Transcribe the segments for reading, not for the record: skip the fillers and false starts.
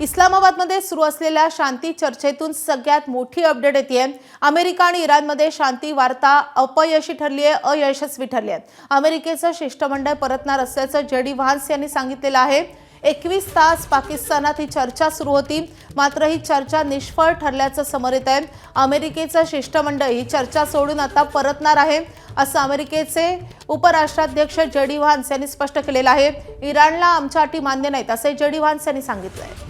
इस्लामाबादमध्ये सुरू असलेल्या शांती चर्चेतून सगळ्यात मोठी अपडेट येते। अमेरिका आणि इराणमध्ये शांती वार्ता अपयशी ठरली आहे, अयशस्वी ठरली आहे। अमेरिकेचं शिष्टमंडळ परतणार असल्याचं जेडी व्हान्स यांनी सांगितलेलं आहे। 21 तास पाकिस्तानात ही चर्चा सुरू होती, मात्र ही चर्चा निष्फळ ठरल्याचं समोर येत आहे। अमेरिकेचं शिष्टमंडळ ही चर्चा सोडून आता परतणार आहे, असं अमेरिकेचे उपराष्ट्राध्यक्ष जेडी व्हान्स यांनी स्पष्ट केलेलं आहे। इराणला आमच्या अटी मान्य नाहीत, असे जेडी व्हान्स यांनी सांगितलंय।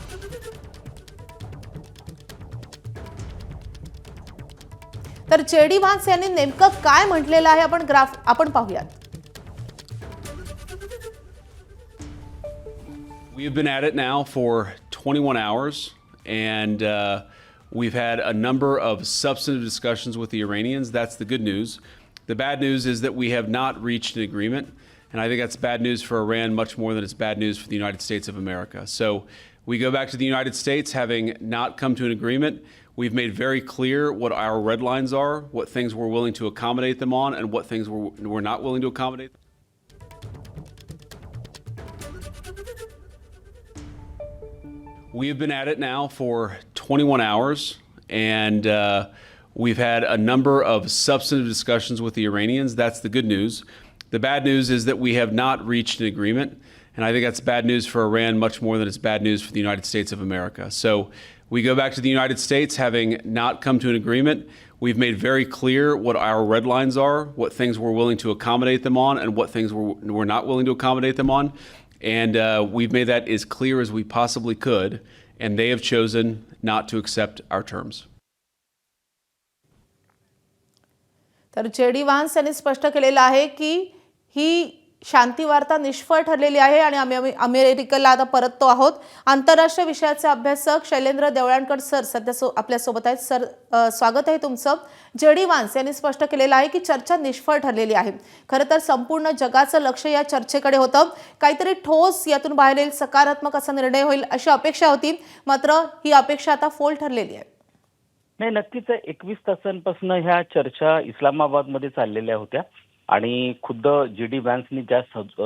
तर जेडी व्हान्स यांनी नेमकं काय म्हटलेलं आहे आपण पाहूयात। We've been at it now for 21 hours, and we've had a number of substantive discussions with the Iranians. That's the good news. The bad news is that we have not reached an agreement, and I think that's bad news for Iran much more than it's bad news for the United States of America. So we go back to the United States having not come to an agreement. We've made very clear what our red lines are, what things we're willing to accommodate them on, and what things we're not willing to accommodate. We have been at it now for 21 hours, and we've had a number of substantive discussions with the Iranians. That's the good news. The bad news is that we have not reached an agreement, and I think that's bad news for Iran much more than it's bad news for the United States of America. So we go back to the United States having not come to an agreement. We've made very clear what our red lines are, what things we're willing to accommodate them on, and what things we're not willing to accommodate them on. And we've made that as clear as we possibly could, and they have chosen not to accept our terms. तर JD Vance यांनी स्पष्ट केलेलं आहे की ही शांती वार्ता निष्फळ ठरलेली आहे आणि आम्ही अमेरिकेला आता परततो आहोत। आंतरराष्ट्रीय विषयाचे अभ्यासक शैलेंद्र देवळाणकर सर सध्या आपल्या सोबत आहेत। सर, स्वागत आहे तुमचं। जेडी व्हान्स यांनी स्पष्ट केलेलं आहे की चर्चा निष्फळ ठरलेली आहे। खरं तर संपूर्ण जगाचं लक्ष या चर्चेकडे होतं, काहीतरी ठोस यातून बाहेर येईल, सकारात्मक असा निर्णय होईल अशी अपेक्षा होती, मात्र ही अपेक्षा आता फोल ठरलेली आहे। नाही, नक्कीच 21 तासांपासून ह्या चर्चा इस्लामाबादमध्ये चाललेल्या होत्या आणि खुद्द जेडी व्हान्सनी ज्या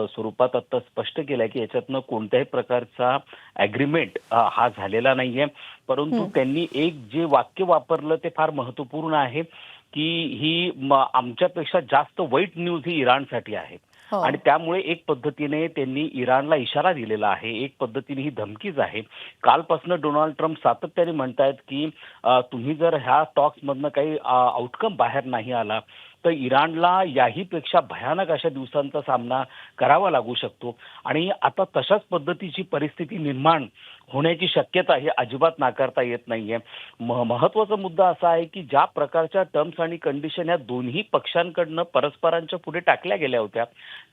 स्वरूपात आता स्पष्ट केलंय की याच्यातनं कोणत्याही प्रकारचा ॲग्रीमेंट हा झालेला नाहीये, परंतु त्यांनी एक जे वाक्य वापरलं ते फार महत्वपूर्ण आहे की ही आमच्यापेक्षा जास्त वाईट न्यूज ही इराणसाठी आहे। आणि त्यामुळे एक पद्धतीने त्यांनी इराणला इशारा दिलेला आहे, एक पद्धतीने ही धमकीच आहे। कालपासून डोनाल्ड ट्रम्प सातत्याने म्हणतायत की तुम्ही जर ह्या टॉक्स मधनं काही आउटकम बाहेर नाही आला तर इराणला याहीपेक्षा भयानक अशा दिवसांचा सामना करावा लागू शकतो आणि आता तशाच पद्धतीची परिस्थिती निर्माण होण्याची शक्यता ही अजिबात नाकारता येत नाहीये। महत्त्वाचा मुद्दा असा आहे की ज्या प्रकारच्या टर्म्स आणि कंडिशन या दोन्ही पक्षांकडनं परस्परांच्या पुढे टाकल्या गेल्या होत्या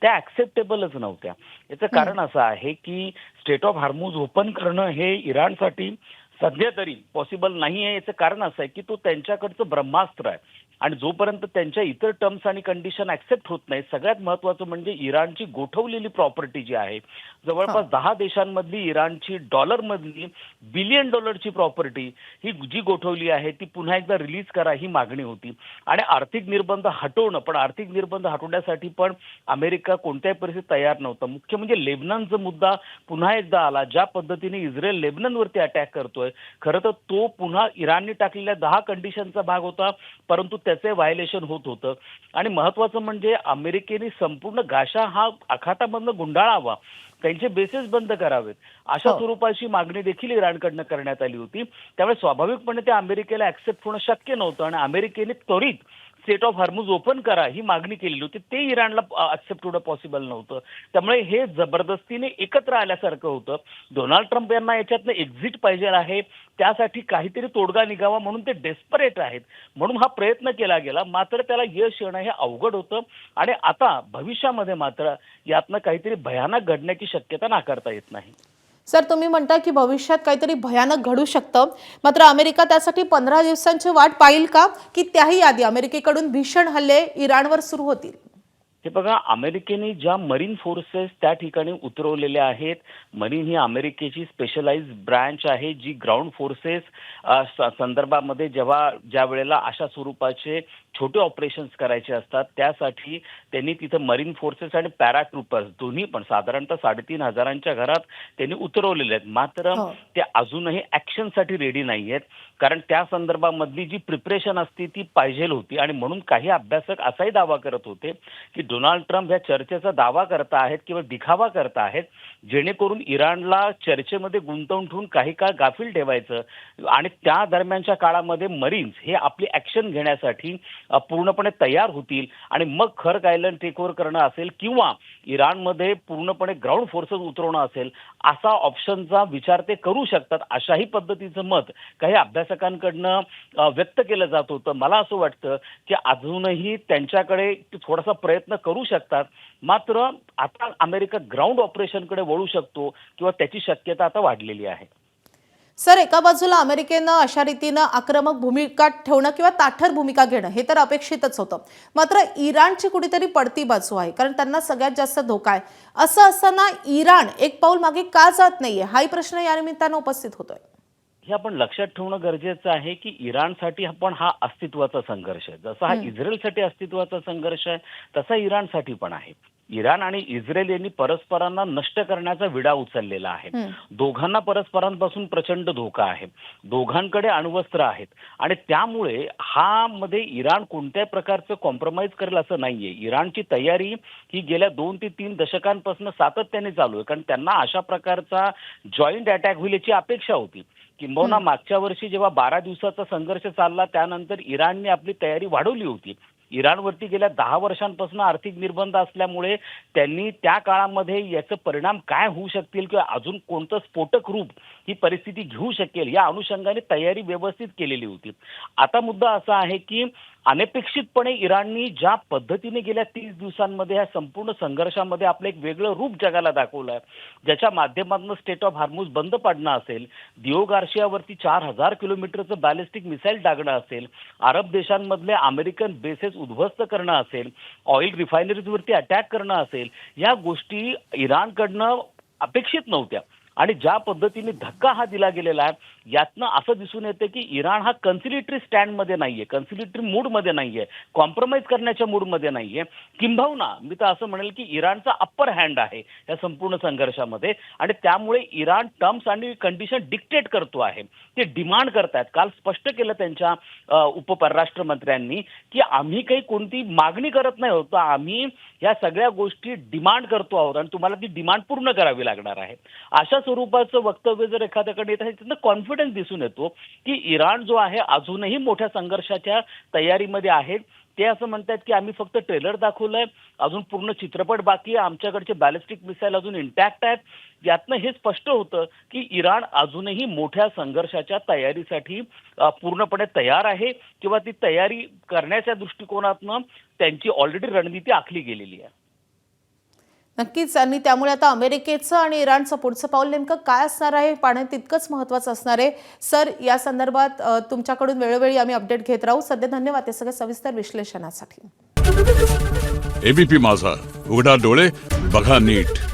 त्या ऍक्सेप्टेबलच नव्हत्या। याचं कारण असं आहे की स्ट्रेट ऑफ हार्मुज ओपन करणं हे इराणसाठी सध्या तरी पॉसिबल नाही आहे। याचं कारण असं आहे की तो त्यांच्याकडचं ब्रह्मास्त्र आहे आणि जोपर्यंत त्यांच्या इतर टर्म्स आणि कंडिशन ऍक्सेप्ट होत नाही, सगळ्यात महत्त्वाचं म्हणजे इराणची गोठवलेली प्रॉपर्टी जी आहे, जवळपास 10 देशांमधली इराणची डॉलरमधली बिलियन डॉलरची प्रॉपर्टी ही जी गोठवली आहे ती पुन्हा एकदा रिलीज करा ही मागणी होती आणि आर्थिक निर्बंध हटवणं, पण आर्थिक निर्बंध हटवण्यासाठी पण अमेरिका कोणत्याही परिस्थितीत तयार नव्हता। मुख्य म्हणजे लेबननचा मुद्दा पुन्हा एकदा आला। ज्या पद्धतीने इस्रायल लेबननवरती अटॅक करतोय, खरं तर तो पुन्हा इराणने टाकलेल्या 10 कंडिशनचा भाग होता, परंतु त्याचे व्हायलेशन होत होतं आणि महत्त्वाचं म्हणजे अमेरिकेने संपूर्ण गाशा हा आखातामधनं गुंडाळावा, त्यांचे बेसेस बंद करावेत अशा स्वरूपाची मागणी देखील इराणकडनं करण्यात आली होती। त्यामुळे स्वाभाविकपणे ते अमेरिकेला ऍक्सेप्ट होणं शक्य नव्हतं आणि अमेरिकेने त्वरित स्टेट ऑफ हार्मुज ओपन करा ही मागणी केलेली होती, ते इराणला ऍक्सेप्ट होणं पॉसिबल नव्हतं। त्यामुळे हे जबरदस्तीने एकत्र आल्यासारखं होतं। डोनाल्ड ट्रम्प यांना याच्यातनं एक्झिट पाहिजे आहे, त्यासाठी काहीतरी तोडगा निघावा म्हणून ते डेस्परेट आहेत, म्हणून हा प्रयत्न केला गेला, मात्र त्याला यश येणं हे अवघड होतं आणि आता भविष्यामध्ये मात्र यातनं काहीतरी भयानक घडण्याची शक्यता नाकारता येत नाही। सर, तुम्ही म्हणता की भविष्यात काहीतरी भयानक घडू शकतं, मात्र अमेरिका त्यासाठी 15 दिवसांची वाट पाहिल का, की त्याही आधी अमेरिकेकडून भीषण हल्ले इराणवर सुरू होतील? हे बघा, अमेरिकेने ज्या मरीन फोर्सेस त्या ठिकाणी उतरवलेल्या आहेत, मरीन ही अमेरिकेची स्पेशलाइज्ड ब्रँच आहे जी ग्राउंड फोर्सेस संदर्भामध्ये ज्या वेळेला अशा स्वरूपाचे छोटे ऑपरेशन्स करायचे असतात त्यासाठी त्यांनी तिथं मरीन फोर्सेस आणि पॅराट्रुपर्स दोन्ही पण साधारणतः 3,500च्या घरात त्यांनी उतरवलेले आहेत. मात्र हो. ते अजूनही ॲक्शनसाठी रेडी नाही आहेत, कारण त्या संदर्भामधली जी प्रिपरेशन असते ती पाहिजे होती. आणि म्हणून काही अभ्यासक असाही दावा करत होते की डोनाल्ड ट्रम्प ह्या चर्चेचा दावा करत आहेत किंवा दिखावा करत आहेत, जेणेकरून इराणला चर्चेमध्ये गुंतवून ठेवून काही काळ गाफील ठेवायचं आणि त्या दरम्यानच्या काळामध्ये मरीन्स हे आपली ॲक्शन घेण्यासाठी पूर्णपणे तयार होतील आणि मग खर्क आयलंड टेक ओव्हर करणं असेल किंवा इराणमध्ये पूर्णपणे ग्राउंड फोर्सेस उतरवणं असेल, असा ऑप्शनचा विचार ते करू शकतात, अशाही पद्धतीचं मत काही अभ्यासकांकडनं व्यक्त केलं जात होतं. मला असं वाटतं की अजूनही त्यांच्याकडे थोडासा प्रयत्न करू शकतात, मात्र आता अमेरिका ग्राउंड ऑपरेशनकडे वळू शकतो किंवा त्याची शक्यता आता वाढलेली आहे. सर, एका बाजूला अमेरिकेनं अशा रीतीनं आक्रमक भूमिका ठेवणं किंवा ताठर भूमिका घेणं हे तर अपेक्षितच होतं, मात्र इराणची कुठेतरी पडती बाजू आहे, कारण त्यांना सगळ्यात जास्त धोका आहे. असं असताना इराण एक पाऊल मागे का जात नाहीये, हाही प्रश्न या निमित्तानं उपस्थित होतोय. हे आपण लक्षात ठेवणं गरजेचं आहे की इराणसाठी पण हा अस्तित्वाचा संघर्ष आहे. जसा हा इस्रायलसाठी अस्तित्वाचा संघर्ष आहे तसा इराणसाठी पण आहे. इराण आणि इस्रायल यांनी परस्परांना नष्ट करण्याचा विडा उचललेला आहे. दोघांना परस्परांपासून प्रचंड धोका आहे, दोघांकडे अण्वस्त्र आहेत आणि त्यामुळे हा मध्ये इराण कोणत्याही प्रकारचं कॉम्प्रोमाइज करेल असं नाहीये. इराणची तयारी ही गेल्या 2 ते 3 दशकांपासून सातत्याने चालू आहे, कारण त्यांना अशा प्रकारचा जॉईंट अटॅक होईल याची अपेक्षा होती. किंबहुना मागच्या वर्षी जेव्हा 12 दिवसाचा संघर्ष चालला त्यानंतर इराणने आपली तयारी वाढवली होती. इराणवरती गेल्या 10 वर्षांपासून आर्थिक निर्बंध असल्यामुळे त्यांनी त्या काळामध्ये याचे परिणाम काय होऊ शकतील किंवा अजून कोणतं स्फोटक रूप ही परिस्थिती घेऊ शकेल या अनुषंगाने तयारी व्यवस्थित केलेली होती. आता मुद्दा असा आहे की अनपेक्षितपणे इराणनी ज्या पद्धतीने गेल्या 30 दिवसांमध्ये या संपूर्ण संघर्षामध्ये आपलं एक वेगळं रूप जगाला दाखवलं आहे, ज्याच्या माध्यमातून स्टेट ऑफ हार्मुज बंद पाडणं असेल, दिओ गार्शियावरती 4,000 किलोमीटरचं बॅलिस्टिक मिसाईल डागणं असेल, अरब देशांमधले अमेरिकन बेसेस उद्ध्वस्त करणं असेल, ऑइल रिफायनरीजवरती अटॅक करणं असेल, या गोष्टी इराणकडनं अपेक्षित नव्हत्या. आणि ज्या पद्धतीने धक्का हा दिला गेलेला आहे यातनं असं दिसून येतं की इराण हा कन्सिलिटरी स्टँडमध्ये नाहीये, कन्सिलिटरी मूडमध्ये नाहीये, कॉम्प्रोमाइज करण्याच्या मूडमध्ये नाहीये. किंबहुना मी तर असं म्हणेल की इराणचा अप्पर हँड आहे या संपूर्ण संघर्षामध्ये आणि त्यामुळे इराण टर्म्स आणि कंडिशन डिक्टेट करतो आहे, ते डिमांड करतायत. काल स्पष्ट केलं त्यांच्या उपपरराष्ट्र मंत्र्यांनी की आम्ही काही कोणती मागणी करत नाही होतो, आम्ही या सगळ्या गोष्टी डिमांड करतो आहोत आणि तुम्हाला ती डिमांड पूर्ण करावी लागणार आहे. अशा स्वरूपाचं वक्तव्य जर एखाद्याकडे येत आहे त्यातनं कॉन्फिडन्स दिसून येतो की इराण जो आहे अजूनही मोठ्या संघर्षाच्या तयारीमध्ये आहे. ते असं म्हणतात की आम्ही फक्त ट्रेलर दाखवलंय, अजून पूर्ण चित्रपट बाकी आहे, आमच्याकडचे बॅलिस्टिक मिसाईल अजून इंटॅक्ट आहेत. यातनं हे स्पष्ट होतं की इराण अजूनही मोठ्या संघर्षाच्या तयारीसाठी पूर्णपणे तयार आहे किंवा ती तयारी करण्याच्या दृष्टिकोनातनं त्यांची ऑलरेडी रणनीती आखली गेलेली आहे. नक्कीच, आणि त्यामुळे आता अमेरिकेचं आणि इराणचं पुढचं पाऊल नेमकं काय असणार आहे पाहणं तितकंच महत्त्वाचं असणार आहे. सर, या संदर्भात तुमच्याकडून वेळोवेळी आम्ही अपडेट घेत राहू. सध्या धन्यवाद ते सगळं सविस्तर विश्लेषणासाठी. एबीपी माझा, उघडा डोळे बघा नीट.